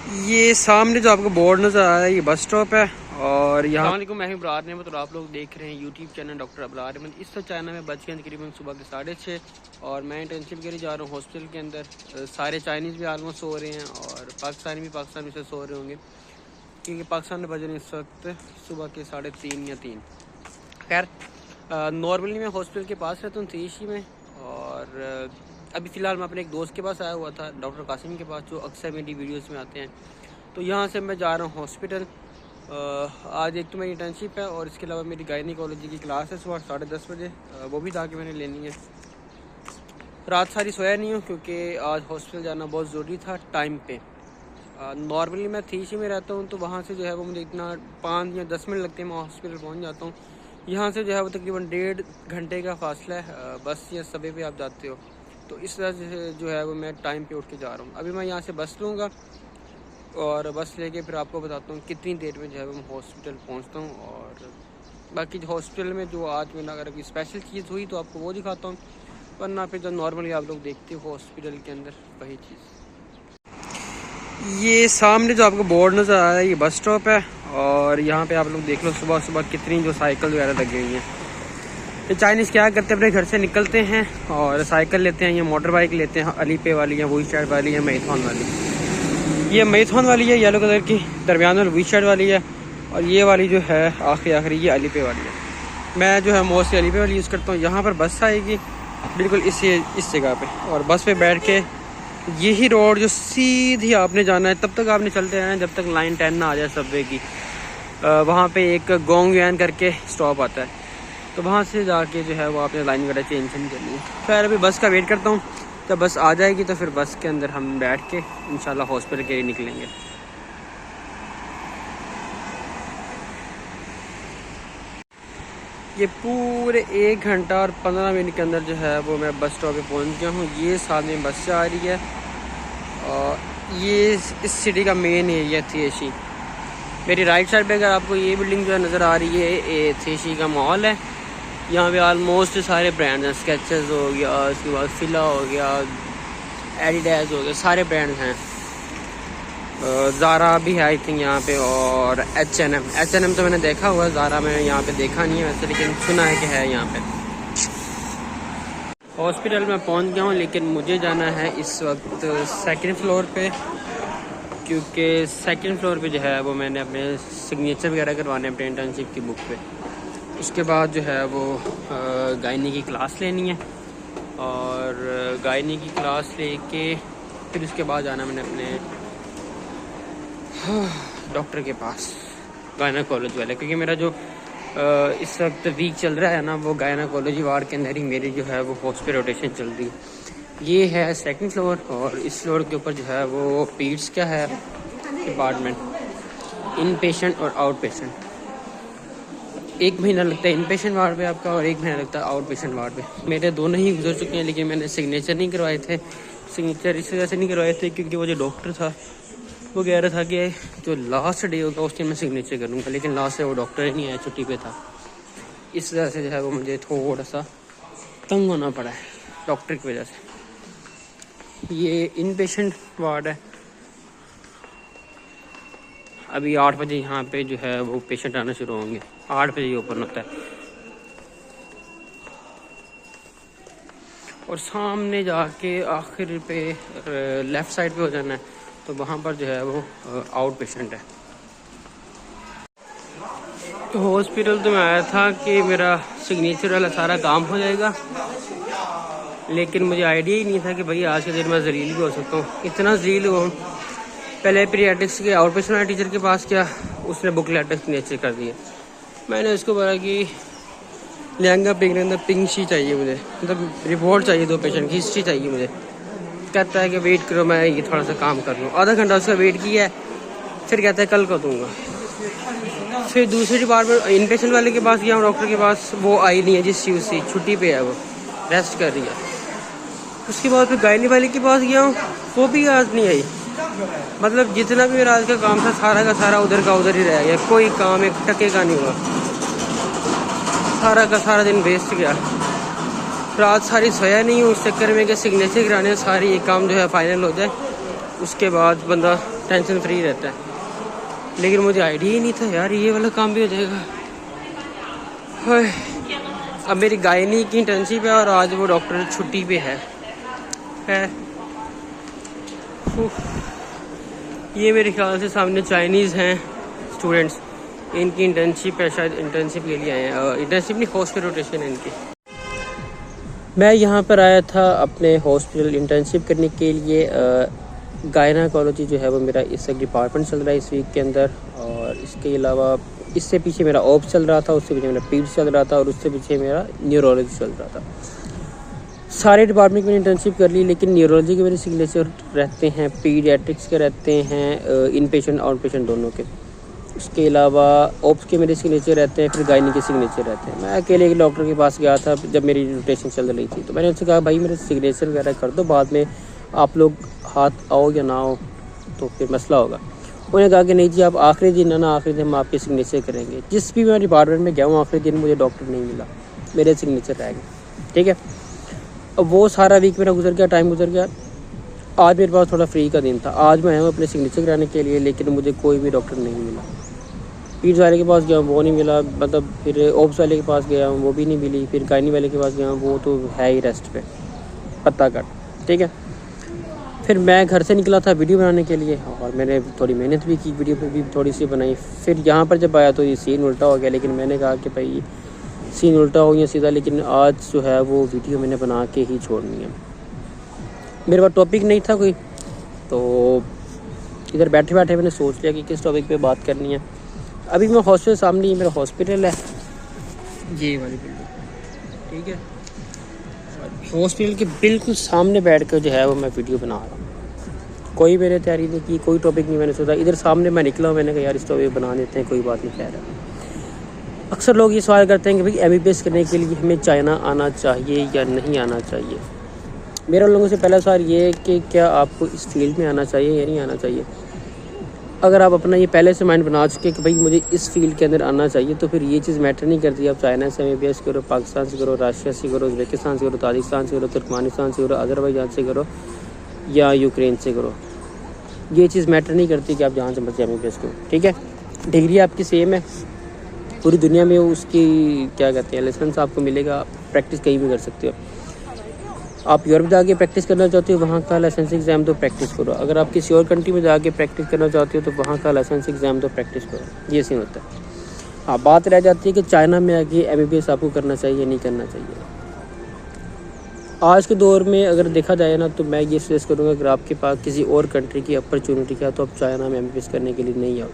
ये सामने जो आपको बोर्ड नज़र आ रहा है ये बस स्टॉप है और यहाँ मैं हूँ अबरार अहमद और आप लोग देख रहे हैं YouTube channel doctor Abrar Ahmed. इस चैनल में बच गए तकरीबन सुबह के 6:30 और मैं इंटर्नशिप के लिए जा रहा हूँ हॉस्पिटल के अंदर। सारे चाइनीज़ भी आलमोस्ट सो रहे हैं और पाकिस्तानी भी पाकिस्तान में से सो रहे होंगे क्योंकि पाकिस्तान में बजे इस वक्त सुबह के 3:30 या 3। खैर नॉर्मली मैं हॉस्पिटल के पास रहता हूँ तेशी में और अभी फ़िलहाल मैं अपने एक दोस्त के पास आया हुआ था डॉक्टर कासिम के पास, जो अक्सर मेरी वीडियोस में आते हैं। तो यहाँ से मैं जा रहा हूँ हॉस्पिटल। आज एक तो मेरी इंटर्नशिप है और इसके अलावा मेरी गायनिकोलॉजी की क्लास है सुबह 10:30 बजे, वो भी जाके मैंने लेनी है। रात सारी सोया नहीं हूँ क्योंकि आज हॉस्पिटल जाना बहुत ज़रूरी था टाइम पे। नॉर्मली मैं तेशी में रहता हूँ तो वहाँ से जो है वो मुझे इतना 5 या 10 मिनट लगते हैं, मैं हॉस्पिटल पहुँच जाता हूँ। यहाँ से जो है वो तकरीबन 1.5 घंटे का फासला है, बस या सबे पे आप जाते हो। तो इस तरह से जो है वो मैं टाइम पे उठ के जा रहा हूँ। अभी मैं यहाँ से बस लूँगा और बस लेके फिर आपको बताता हूँ कितनी देर में जो है वो मैं हॉस्पिटल पहुँचता हूँ। और बाकी हॉस्पिटल में जो आज मैंने अगर कोई स्पेशल चीज़ हुई तो आपको वो दिखाता हूँ, वरना फिर जो नॉर्मली आप लोग देखते हो हॉस्पिटल के अंदर वही चीज़। ये सामने जो आपको बोर्ड नज़र आ रहा है ये बस स्टॉप है और यहाँ पे आप लोग देख लो सुबह सुबह कितनी जो साइकिल वगैरह लगी हुई हैं। तो चाइनीज़ क्या करते हैं, अपने घर से निकलते हैं और साइकिल लेते हैं या मोटर बाइक लेते हैं, अली पे वाली या वही शाइड वाली या मैथॉन वाली। ये मैथॉन वाली है येलो कलर की, दरमियान वाली वही शाइड वाली है और ये वाली जो है आखिरी ये अली पे वाली है। मैं जो है मोस्टली अली पे वाली यूज़ करता हूँ। यहाँ पर बस आएगी बिल्कुल इस जगह पे और बस पे बैठ के यही रोड जो सीधी आपने जाना है, तब तक आपने चलते रहना है जब तक लाइन 10 ना आ जाए सबवे की। वहाँ पे एक गोंग वैन करके स्टॉप आता है, तो वहाँ से जाके जो है वो आपने लाइन वगैरह चेंज करनी है। खैर अभी बस का वेट करता हूँ, जब बस आ जाएगी तो फिर बस के अंदर हम बैठ के इंशाल्लाह हॉस्पिटल के लिए निकलेंगे। ये पूरे 1 घंटा और 15 मिनट के अंदर जो है वो मैं बस स्टॉप पे पहुँच गया हूँ। ये साथ में बस से आ रही है और ये इस सिटी का मेन एरिया तेशी। मेरी राइट साइड पे अगर आपको ये बिल्डिंग जो है नज़र आ रही है, ये तेशी का मॉल है। यहाँ पे ऑलमोस्ट सारे ब्रांड्स हैं, स्केचेस हो गया, उसके बाद फिला हो गया, एडिडास हो गया, सारे ब्रांड्स हैं। ज़ारा भी है आई थिंक यहाँ पे और H&M तो मैंने देखा हुआ है, ज़ारा मैंने यहाँ पे देखा नहीं है वैसे, लेकिन सुना है कि है यहाँ पे। हॉस्पिटल में पहुँच गया हूँ लेकिन मुझे जाना है इस वक्त 2nd फ्लोर पे, क्योंकि 2nd फ्लोर पे जो है वो मैंने अपने सिग्नेचर वगैरह करवाने अपने इंटर्नशिप की बुक पे। उसके बाद जो है वो गायनी की क्लास लेनी है और गायनी की क्लास लेके फिर उसके बाद जाना मैंने अपने डॉक्टर के पास, गायनाकोलॉजी वाले, क्योंकि मेरा जो इस वक्त वीक चल रहा है ना वो गायनाकोलॉजी वार्ड के अंदर ही मेरी जो है वो हॉस्पिटल रोटेशन चल रही है। ये है 2nd फ्लोर और इस फ्लोर के ऊपर जो है वो पीड्स का है डिपार्टमेंट, इन पेशेंट और आउट पेशेंट। 1 महीना लगता है इन पेशेंट वार्ड पे आपका और 1 महीना लगता है आउट पेशेंट वार्ड पे। मेरे दोनों ही गुजर चुके हैं लेकिन मैंने सिग्नेचर नहीं करवाए थे। सिग्नेचर इस वजह से नहीं करवाए थे क्योंकि वो जो डॉक्टर था वो कह रहा था कि जो लास्ट डे होगा उस दिन मैं सिग्नेचर करूँगा, लेकिन लास्ट से वो डॉक्टर ही नहीं आया, छुट्टी पे था। इस वजह से जो है वो मुझे थोड़ा सा तंग होना पड़ा है डॉक्टर की वजह से। ये इन पेशेंट वार्ड है। अभी 8 बजे यहाँ पे जो है वो पेशेंट आना शुरू होंगे, 8 बजे ओपन होता है। और सामने जाके आखिर पे लेफ़्ट साइड पे हो जाना है, तो वहाँ पर जो है वो आउट पेशेंट है। तो हॉस्पिटल तो मैं आया था कि मेरा सिग्नेचर वाला सारा काम हो जाएगा, लेकिन मुझे आइडिया ही नहीं था कि भाई आज के दिन मैं जलील भी हो सकता हूँ। इतना जलील हूँ, पहले पीडियाट्रिक्स के आउट पेशेंट वाले टीचर के पास गया, उसने बुक लेटर सिग्नेचर कर दिया। मैंने उसको बोला कि लहंगा पिंक शी चाहिए मुझे, मतलब रिपोर्ट चाहिए 2 पेशेंट की हिस्ट्री चाहिए मुझे। कहता है कि वेट करो मैं ये थोड़ा सा काम कर लूँ। आधा घंटा उसका वेट किया है, फिर कहता है कल को दूँगा। फिर दूसरे डिपार्टमेंट इन पेशेंट वाले के पास गया हूँ, डॉक्टर के पास, वो आई नहीं है, जिस चीज़ से छुट्टी पे है, वो रेस्ट कर रही है। उसके बाद फिर गायनी वाले के पास गया हूँ, वो भी आज नहीं आई। मतलब जितना भी मेरा आज का काम था सारा का सारा उधर का उधर ही रह गया, कोई काम एक टके का नहीं हुआ, सारा का सारा दिन वेस्ट गया। रात सारी सोया नहीं हूँ इस चक्कर में कि सिग्नेचर कराने सारी ये काम जो है फाइनल हो जाए उसके बाद बंदा टेंशन फ्री रहता है। लेकिन मुझे आइडिया ही नहीं था यार ये वाला काम भी हो जाएगा। हाय, अब मेरी गायनी की इंटर्नशिप है और आज वो डॉक्टर छुट्टी पे है। ये मेरे ख्याल से सामने चाइनीज़ हैं स्टूडेंट्स, इनकी इंटर्नशिप है, शायद इंटर्नशिप के लिए आए हैं। इंटर्नशिप नहीं, हॉस्पिटल रोटेशन है इनकी। मैं यहाँ पर आया था अपने हॉस्पिटल इंटर्नशिप करने के लिए। गायनाकोलॉजी जो है वो मेरा इस डिपार्टमेंट चल रहा है इस वीक के अंदर, और इसके अलावा इससे पीछे मेरा ऑप्स चल रहा था, उससे पीछे मेरा पीड्स चल रहा था, और उससे पीछे मेरा न्यूरोलॉजी चल रहा था। सारे डिपार्टमेंट की मैंने इंटर्नशिप कर ली, लेकिन न्यूरोलॉजी के मेरे सिग्नेचर रहते हैं, पीडियाट्रिक्स के रहते हैं, इन पेशेंट आउट पेशेंट दोनों के। उसके अलावा ऑप्स के मेरे सिग्नेचर रहते हैं, फिर गायनी के सिग्नेचर रहते हैं। मैं अकेले एक डॉक्टर के पास गया था जब मेरी रोटेशन चल रही थी, तो मैंने उनसे कहा भाई मेरे सिग्नेचर वगैरह कर दो, बाद में आप लोग हाथ आओ या ना आओ तो फिर मसला होगा। उन्होंने कहा कि नहीं जी आप आखिरी दिन ना आखिरी दिन हम आपके सिग्नेचर करेंगे। जिस भी मैं डिपार्टमेंट में गया हूँ आखिरी दिन मुझे डॉक्टर नहीं मिला, मेरे सिग्नेचर रह गए। ठीक है, अब वो सारा वीक मेरा गुजर गया, टाइम गुजर गया। आज मेरे पास थोड़ा फ्री का दिन था, आज मैं आया हूँ अपने सिग्नेचर कराने के लिए, लेकिन मुझे कोई भी डॉक्टर नहीं मिला। पीड्स वाले के पास गया हूँ वो नहीं मिला, मतलब फिर ओप्स वाले के पास गया हूँ वो भी नहीं मिली, फिर गायनी वाले के पास गया हूँ वो तो है ही रेस्ट पे, पत्ता कट। ठीक है, फिर मैं घर से निकला था वीडियो बनाने के लिए, और मैंने थोड़ी मेहनत भी की, वीडियो पे भी थोड़ी सी बनाई। फिर यहाँ पर जब आया तो ये सीन उल्टा हो गया, लेकिन मैंने कहा कि भाई सीन उल्टा हो गया सीधा, लेकिन आज जो है वो वीडियो मैंने बना के ही छोड़नी है। मेरे पास टॉपिक नहीं था कोई, तो इधर बैठे बैठे मैंने सोच लिया कि किस टॉपिक पे बात करनी है। अभी मैं हॉस्पिटल सामने ही मेरा हॉस्पिटल है, ये वाली बिल्डिंग। ठीक है, हॉस्पिटल के बिल्कुल सामने बैठ कर जो है वो मैं वीडियो बना रहा हूँ। कोई मैंने तैयारी नहीं की, कोई टॉपिक नहीं मैंने सोचा, इधर सामने मैं निकला हूँ, मैंने कहा यार इस टॉपिक बना देते हैं, कोई बात नहीं कह रहा। अक्सर लोग ये सवाल करते हैं कि भाई MBBS करने के लिए हमें चाइना आना चाहिए या नहीं आना चाहिए। मेरा लोगों से पहला सवाल ये है कि क्या आपको इस फील्ड में आना चाहिए या नहीं आना चाहिए। अगर आप अपना ये पहले से माइंड बना चुके कि भाई मुझे इस फील्ड के अंदर आना चाहिए, तो फिर ये चीज़ मैटर नहीं करती आप चाइना से MBBS करो, पाकिस्तान से करो, राशिया से करो, उज़्बेकिस्तान से करो, ताजिकिस्तान से करो, तुर्कमानिस्तान से करो, अज़रबैजान से करो या यूक्रेन से करो। ये चीज़ मैटर नहीं करती कि आप जहाँ से मर्जी MBBS करो। ठीक है, डिग्री आपकी सेम है, पूरी दुनिया में उसकी क्या कहते हैं लाइसेंस आपको मिलेगा, प्रैक्टिस कहीं भी कर सकते हो। आप यूरोप जाके प्रैक्टिस करना चाहते हो, वहाँ का लाइसेंस एग्ज़ाम दो, प्रैक्टिस करो। अगर आप किसी और कंट्री में जाके प्रैक्टिस करना चाहते हो तो वहाँ का लाइसेंस एग्ज़ाम दो, प्रैक्टिस करो। ये सीन होता है। हाँ, बात रह जाती है कि चाइना में आके MBBS आपको करना चाहिए नहीं करना चाहिए। आज के दौर में अगर देखा जाए ना, तो मैं ये सजेस्ट करूँगा अगर आपके पास किसी और कंट्री की अपॉर्चुनिटी है तो आप चाइना में MBBS करने के लिए नहीं आओ।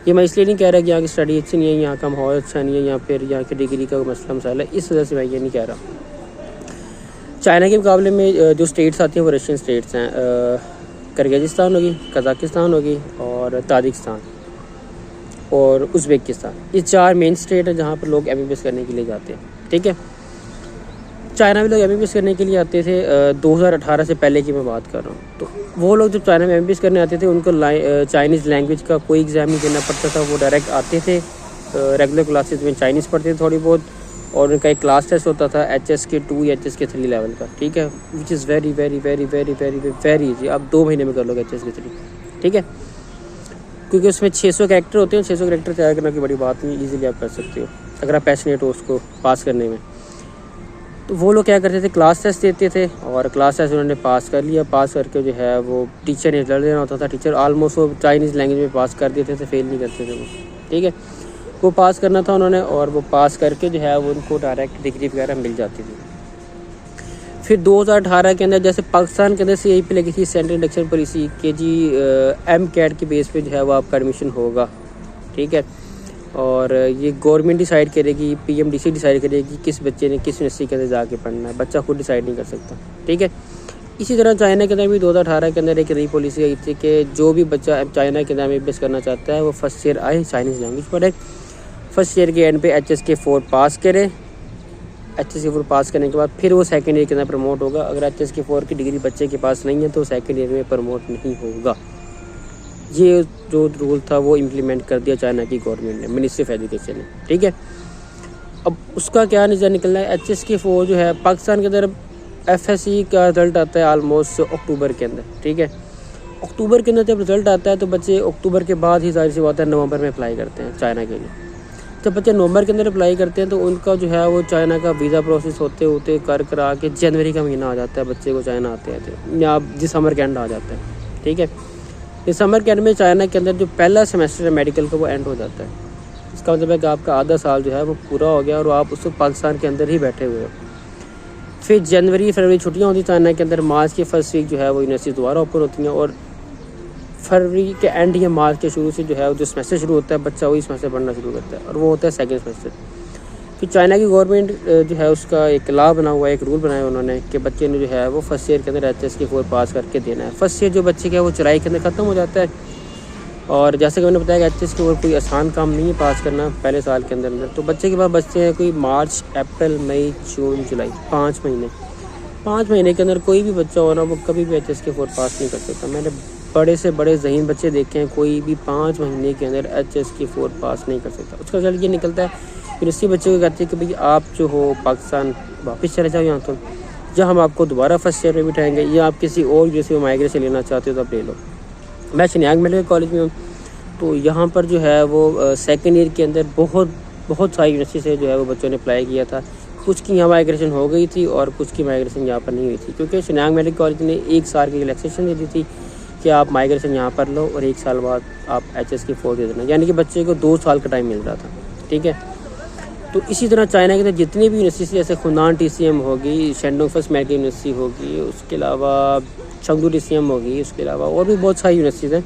ये मैं इसलिए नहीं कह रहा कि यहाँ की स्टडी अच्छी नहीं है, यहाँ का माहौल अच्छा नहीं है, या फिर यहाँ की डिग्री का मसला मसाला है, इस वजह से मैं ये नहीं कह रहा। चाइना के मुकाबले में जो स्टेट्स आती हैं वो रशियन स्टेट्स हैं, किर्गिज़स्तान होगी, कज़ाकिस्तान होगी और ताजिकिस्तान और उज़्बेकिस्तान। ये 4 मेन स्टेट हैं जहाँ पर लोग MBBS करने के लिए जाते हैं। ठीक है, चाइना में लोग MBBS करने के लिए आते थे 2018 से पहले की मैं बात कर रहा हूँ। तो वो लोग जब चाइना में MBBS करने आते थे उनको चाइनीज़ लैंग्वेज का कोई एग्ज़ाम नहीं देना पड़ता था, वो डायरेक्ट आते थे, रेगुलर क्लासेस में चाइनीज़ पढ़ते थे थोड़ी बहुत, और उनका एक क्लास टेस्ट होता था HSK 2 या HSK 3 लेवल का। ठीक है, which is very very very very very very easy, आप 2 महीने में कर लोगे HSK 3। ठीक है, क्योंकि उसमें 600 कैरेक्टर होते हैं, 600 कैरेक्टर तैयार करना की बड़ी बात नहीं, ईजिली आप कर सकते हो अगर आप पैशनेट हो उसको पास करने में। तो वो लोग क्या करते थे, क्लास टेस्ट देते थे, और क्लास टेस्ट उन्होंने पास कर लिया, पास करके जो है वो टीचर ने रिजल्ट देना होता था, टीचर ऑलमोस्ट वो चाइनीज़ लैंग्वेज में पास कर देते थे, फेल नहीं करते थे वो। ठीक है, वो पास करना था उन्होंने, और वो पास करके जो है वो उनको डायरेक्ट डिग्री वगैरह मिल जाती थी। फिर 2018 के अंदर जैसे पाकिस्तान के अंदर CIP लगी थी सेंट्रल इंडक्शन पॉलिसी के जी, MCAT के बेस पे जो है वो आपका एडमिशन होगा। ठीक है, और ये गवर्नमेंट डिसाइड करेगी, PMDC डिसाइड करेगी किस बच्चे ने किस यूनिवर्सिटी के अंदर जाके पढ़ना है, बच्चा खुद डिसाइड नहीं कर सकता। ठीक है, इसी तरह चाइना के अंदर भी 2018 के अंदर एक नई पॉलिसी आई थी कि जो भी बच्चा चाइना के अंदर MBBS करना चाहता है वो फर्स्ट ईयर आए, चाइनीज़ लैंग्वेज पढ़े, फर्स्ट ईयर के एंड पे HSK 4 पास करे, HSK 4 पास करने के बाद फिर वो सेकंड ईयर के अंदर प्रमोट होगा। अगर HSK 4 की डिग्री बच्चे के पास नहीं है तो सेकंड ईयर में प्रमोट नहीं होगा। ये जो रूल था वो इम्प्लीमेंट कर दिया चाइना की गवर्नमेंट ने, मिनिस्ट्री ऑफ एजुकेशन ने। ठीक है, अब उसका क्या नतीजा निकलना है, HSK 4 जो है पाकिस्तान के अंदर FSC का रिजल्ट आता है ऑलमोस्ट अक्टूबर के अंदर। ठीक है, अक्टूबर के अंदर जब रिज़ल्ट आता है तो बच्चे अक्टूबर के बाद ही ज़ाहिर सी बात है नवंबर में अप्लाई करते हैं चाइना के लिए। जब बच्चे नवंबर के अंदर अप्लाई करते हैं तो उनका जो है वो चाइना का वीज़ा प्रोसेस होते होते करा के जनवरी का महीना आ जाता है, बच्चे को चाइना आते हैं या दिसंबर के एंड आ जाता है। ठीक है, दिसंबर के एंड में चाइना के अंदर जो पहला सेमेस्टर है मेडिकल का वो एंड हो जाता है। इसका मतलब है कि आपका आधा साल जो है वो पूरा हो गया और आप उस वक्त पाकिस्तान के अंदर ही बैठे हुए हो। फिर जनवरी फरवरी छुट्टियाँ होती चाइना के अंदर, मार्च की फर्स्ट वीक जो है वो यूनिवर्सिटी दोबारा ओपन होती हैं और फरवरी के एंड या मार्च के शुरू से जो है जो सेमेस्टर शुरू होता है बच्चा वही सेमेस्टर पढ़ना शुरू करता है और वो होता है सेकंड सेमेस्टर। फिर चाइना की गवर्नमेंट जो है उसका एक लॉ बना हुआ है, एक रूल बनाया उन्होंने कि बच्चे ने जो है वो फर्स्ट ईयर के अंदर HSK 4 पास करके देना है। फर्स्ट ईयर जो बच्चे का है वो चुराई के अंदर ख़त्म हो जाता है और जैसे कि मैंने बताया कि HSK 4 कोई आसान काम नहीं है पास करना पहले साल के अंदर। तो बच्चे के पास बचते हैं कोई मार्च, अप्रैल, मई, जून, जुलाई, 5 महीने। 5 महीने के अंदर कोई भी बच्चा हो ना वो कभी भी HSK 4 पास नहीं कर सकता। मैंने बड़े से बड़े ज़हीन बच्चे देखे हैं, कोई भी 5 महीने के अंदर HSK 4 पास नहीं कर सकता। उसका रिजल्ट ये निकलता है फिर इसी बच्चे को कहते हैं कि भाई आप जो हो पाकिस्तान वापस चले जाओ यहाँ तो, या हम आपको दोबारा फर्स्ट ईयर में बिठाएंगे या आप किसी और जैसे माइग्रेशन लेना चाहते हो तो आप ले लो। मैं शनियाग मेडिकल कॉलेज में हूँ तो यहाँ पर जो है वो सेकेंड ईयर के अंदर बहुत सारी यूनिवर्सिटी से जो है वो बच्चों ने अप्लाई किया था। कुछ की यहाँ माइग्रेशन हो गई थी और कुछ की माइग्रेशन यहाँ पर नहीं हुई थी, क्योंकि शनियाग मेडिकल कॉलेज ने 1 साल की रिलैक्सेशन दे दी थी कि आप माइग्रेशन यहाँ पर लो और 1 साल बाद आप HSK 4 दे देना, यानी कि बच्चे को 2 साल का टाइम मिल रहा था। ठीक है, तो इसी तरह चाइना के अंदर जितनी भी यूनिवर्सिटी जैसे खुनान TCM होगी, शेंडोंग फर्स्ट मेडिकल यूनिवर्सिटी होगी, उसके अलावा चंगडू TCM होगी, उसके अलावा और भी बहुत सारी यूनिवर्सिटीज़ हैं,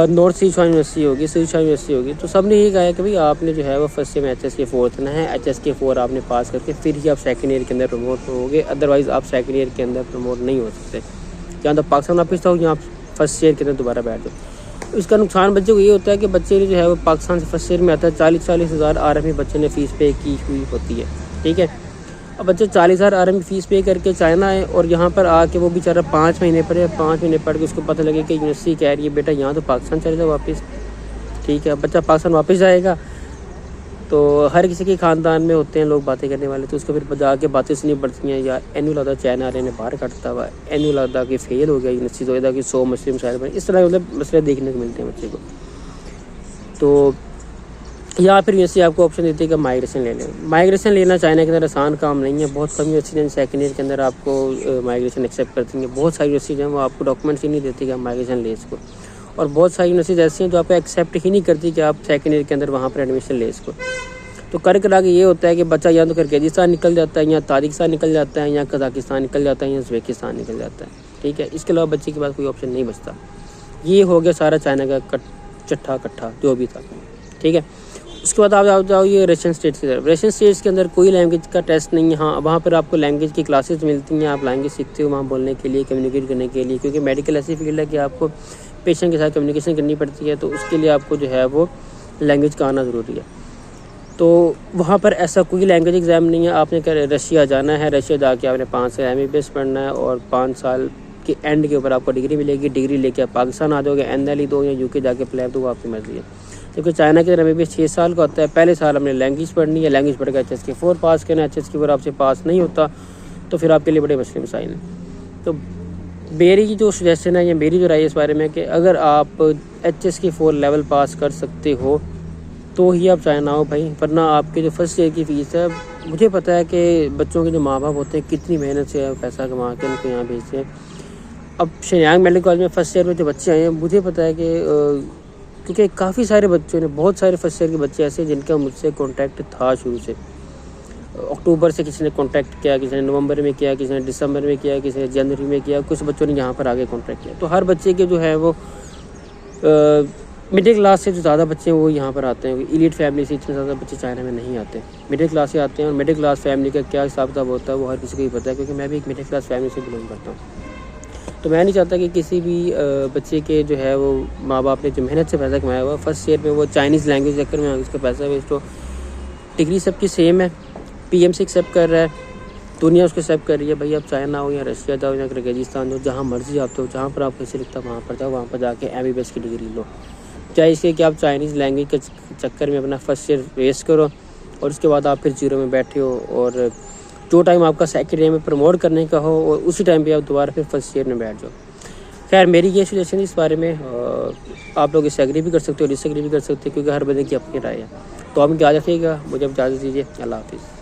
नॉर्थ सिचुआन यूनिवर्सिटी होगी, सिचुआन यूनिवर्सिटी होगी। तो सब ने यही कहा है कि भाई आपने जो है वो फर्स्ट ईयर में HSK 4 देना है, HSK 4 आपने पास करके फिर ही आप सेकंड ईयर के अंदर प्रमोट होगे, अदरवाइज़ आप सेकंड ईयर के अंदर प्रमोट नहीं हो सकते। या तो पाकिस्तान वापस जाओ या आप फर्स्ट ईयर के अंदर दोबारा बैठ जाओ। इसका नुकसान बच्चे को ये होता है कि बच्चे जो है वो पाकिस्तान से फर्स्ट ईयर में आता है 40-40 हज़ार RMB बच्चे ने फ़ीस पे की हुई होती है। ठीक है, अब बच्चे 40,000 RMB फ़ीस पे करके चाइना आए और यहाँ पर आके वो बेचारा 5 महीने पढ़े, 5 महीने पढ़ के उसको पता लगे कि यूनिवर्सिटी कह रही है बेटा यहाँ तो पाकिस्तान चले जाओ वापस। ठीक है, बच्चा पाकिस्तान वापस जाएगा तो हर किसी के ख़ानदान में होते हैं लोग बातें करने वाले, तो उसको फिर जाके बातें सुननी पड़ती हैं यार एनुअल अदा चाइना वाले ने बाहर काटता हुआ, एनुअल अदा की फेल हो गया यूनिवर्सिटी, तो अदा की 100 मुस्लिम शायद बने, इस तरह मतलब मसले देखने को मिलते हैं बच्चे को। तो या फिर यूनिवर्सिटी आपको ऑप्शन देती है कि माइग्रेशन ले लें। माइग्रेशन लेना चाइना के अंदर आसान काम नहीं है, बहुत कम यूनिवर्सिटी सेकंड ईयर के अंदर आपको माइग्रेशन एक्सेप्ट करती हैं। बहुत सारी यूनिवर्सिटी हैं वो आपको डॉक्यूमेंट्स ही नहीं देती कि आप माइग्रेशन ले इसको, और बहुत सारी यूनिवर्सिटी ऐसी हैं जो आपको एक्सेप्ट ही नहीं करती कि आप सेकंड ईयर के अंदर वहाँ पर एडमिशन ले इसको। तो कर करा के ये होता है कि बच्चा या तो किर्गिज़स्तान निकल जाता है, या ताजिकिस्तान निकल जाता है, या कज़ाकिस्तान निकल जाता है, या उज़्बेकिस्तान निकल जाता है। ठीक है, इसके अलावा बच्चे के पास कोई ऑप्शन नहीं बचता। ये हो गया सारा चाइना का चट्ठा कट्ठा जो भी था। ठीक है, उसके बाद आप जाओ ये रशियन स्टेट्स की तरफ। रशियन स्टेट्स के अंदर कोई लैंग्वेज का टेस्ट नहीं है। हाँ, वहाँ पर आपको लैंग्वेज की क्लासेस मिलती हैं, आप लैंग्वेज सीखते हो वहाँ बोलने के लिए, कम्युनिकेट करने के लिए, क्योंकि मेडिकल ऐसी फील्ड है कि आपको पेशेंट के साथ कम्युनिकेशन करनी पड़ती है, तो उसके लिए आपको जो है वो लैंग्वेज का आना ज़रूरी है। तो वहाँ पर ऐसा कोई लैंग्वेज एग्ज़ाम नहीं है। आपने रशिया जाना है, रशिया जाके आपने 5 साल MBBS पढ़ना है और 5 साल के एंड के ऊपर आपको डिग्री मिलेगी। डिग्री लेके आप पाकिस्तान आ जाओगे, NLE दो या UK जाके अप्लाई दो, आपकी मर्ज़ी है। क्योंकि चाइना के अंदर MBBS 6 साल का होता है। पहले साल हमने लैंग्वेज पढ़नी है, लैंग्वेज पढ़ के HSK 4 पास करना है। HSK 4 आपसे पास नहीं होता तो फिर आपके लिए बड़े मसले मसाइल हैं। तो मेरी जो सजेशन है या मेरी जो राय है इस बारे में कि अगर आप HSK 4 लेवल पास कर सकते हो तो ही आप चाइना आओ भाई, वरना आपके जो फर्स्ट ईयर की फ़ीस है, मुझे पता है कि बच्चों के जो माँ बाप होते हैं कितनी मेहनत से पैसा कमा के उनको यहाँ भेजते हैं। अब शनियाग मेडिकल कॉलेज में फर्स्ट ईयर में जो बच्चे आए हैं, मुझे पता है कि क्योंकि काफ़ी सारे बच्चों ने, बहुत सारे फर्स्ट ईयर के बच्चे ऐसे जिनका मुझसे कॉन्टैक्ट था शुरू से। अक्टूबर से किसी ने कॉन्टैक्ट किया, किसी ने नवंबर में किया, किसी ने दिसंबर में किया, किसी ने जनवरी में किया, कुछ बच्चों ने यहाँ पर आगे कॉन्टैक्ट किया। तो हर बच्चे के जो है वो मिडिल क्लास से जो ज़्यादा बच्चे हैं वो यहाँ पर आते हैं। एलीट फैमिली से इतने ज़्यादा बच्चे चाइना में नहीं आते, मिडिल क्लास से आते हैं। और मिडिल क्लास फैमिली का क्या हिसाब किताब होता है वो हर किसी को ही पता है, क्योंकि मैं भी एक मिडिल क्लास फैमिली से बिलोंग करता हूँ। तो मैं नहीं चाहता कि किसी भी बच्चे के जो है वो माँ बाप ने जो मेहनत से पैसा कमाया हुआ फर्स्ट ईयर में वो चाइनीज़ लैंग्वेज चक्कर में उसका पैसा वेस्ट हो। डिग्री सबकी सेम है, PMC एक्सेप्ट कर रहा है, दुनिया उसको एक्सेप्ट कर रही है। भाई आप चाइना हो या रशिया जाओ या किर्गिज़स्तान जाओ, जहाँ मर्जी आप हो, जहाँ पर आपको इसे लिखता है वहाँ पर जाओ, वहाँ पर जाके MBBS की डिग्री लो। चाहे इसके कि आप चाइनीज़ लैंग्वेज के चक्कर में अपना फर्स्ट ईयर वेस्ट करो और उसके बाद आप फिर जीरो में बैठे हो, और जो टाइम आपका सेकंड ईयर में प्रमोट करने का हो और उसी टाइम पे आप दोबारा फिर फर्स्ट ईयर में बैठ जाओ। खैर मेरी ये सजेशन है इस बारे में, आप लोग इससे एग्री भी कर सकते हो, डिसएग्री भी कर सकते हो, क्योंकि हर बंदे की अपनी राय है। तो आप क्या रखिएगा, मुझे इजाज़त दीजिए, अल्लाह हाफिज़।